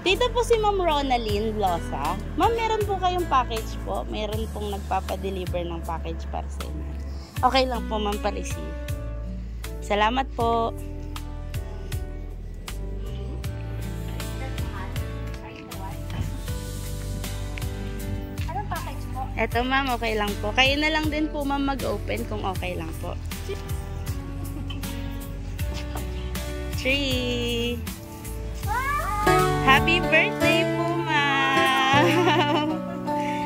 Dito po si Ma'am Ronalyn Losa. Ma'am, meron po kayong package po. Meron pong nagpapadeliver ng package para sa inyo. Okay lang po, ma'am, pa-receive. Salamat po. Anong package po? Eto, ma'am, okay lang po. Kayo na lang din po, ma'am, mag-open kung okay lang po. 3. Happy birthday po, ma'am!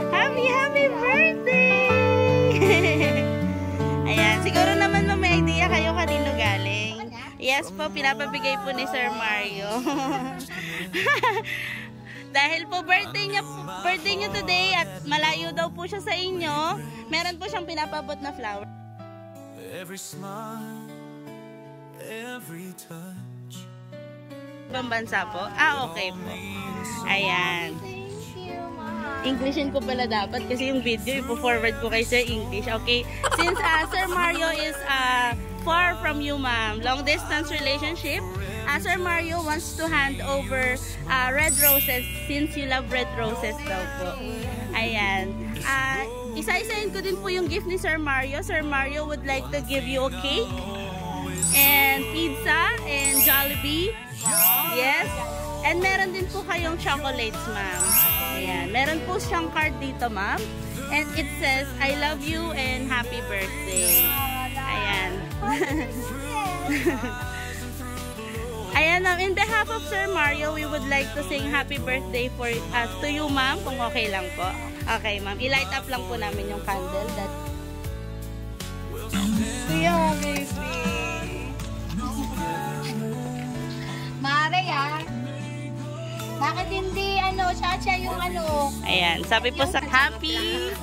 Happy birthday! Ayan, siguro naman may idea kayo kanino galing. Yes po, pinapabigay po ni Sir Mario. Dahil po birthday niya today at malayo daw po siya sa inyo, meron po siyang pinapabot na flower. Every smile, every touch. Ibang bansa po? Ah, okay po. Ayan. Thank you, Ma'am. Englishin ko pala dapat kasi yung video ipo-forward ko kay Sir English. Okay? Since Sir Mario is far from you, ma'am, long distance relationship, Sir Mario wants to hand over red roses since you love red roses daw po. Ayan. Isa-isahin ko din po yung gift ni Sir Mario. Sir Mario would like to give you a cake and pizza and Jollibee. Yes. And meron din po kayong chocolates, ma'am. Ayan. Meron po siyang card dito, ma'am. And it says, I love you and happy birthday. Ayan. Ayan, ma'am. In behalf of Sir Mario, we would like to sing happy birthday to you, ma'am, kung okay lang po. Okay, ma'am. I-light up lang po namin yung candle. Yeah, baby. Mare, bakit hindi, Chacha yung Ayan, sabi po sa happy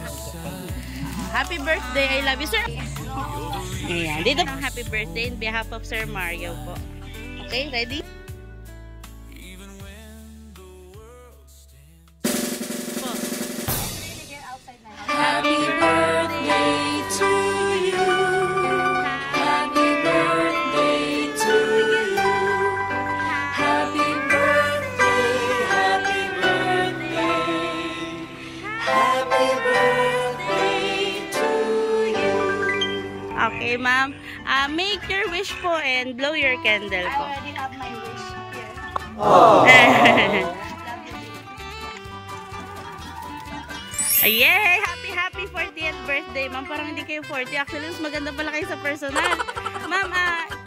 birthday, I love you, sir. Ayan, dito po happy birthday in behalf of Sir Mario po. Okay, ready? Happy birthday to you. Happy birthday to you. Happy birthday, happy birthday. Happy birthday to you. Okay, ma'am. Make your wish po and blow your candle po. I already have my wish here. Oh. Yay! Happy 40th birthday, ma'am. Parang hindi kayo 40. Actually, mas maganda pala kayo sa personal. Ma'am,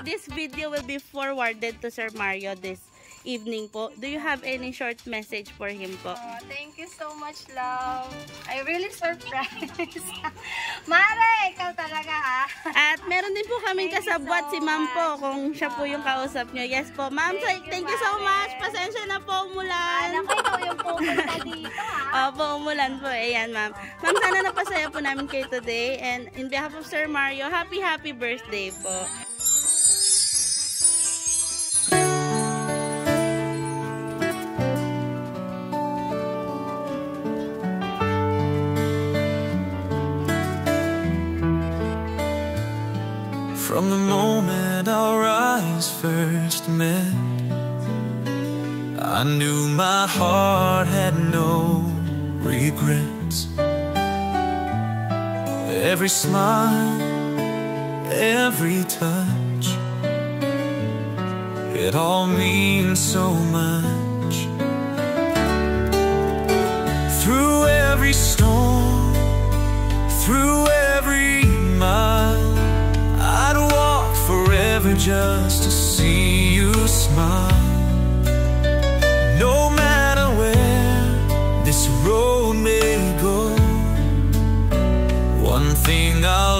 this video will be forwarded to Sir Mario this evening po. Do you have any short message for him po? Oh, thank you so much, love. I really surprised. Mare, ikaw talaga At meron din po kaming kasabwat si ma'am po kung siya po yung kausap nyo. Yes po. Ma'am, thank you so much. Pasensya na po, umulan. Alam ko ikaw yung pupunta dito Opo, umulan po. Ayan, ma'am. Ma'am, sana napasaya po namin kayo today. And in behalf of Sir Mario, happy birthday po. From the moment our eyes first met, I knew my heart had no regrets. Every smile, every touch, it all means so much. Through every storm, through every mile, I'd walk forever just to see you smile. No matter where this road may go, one thing I'll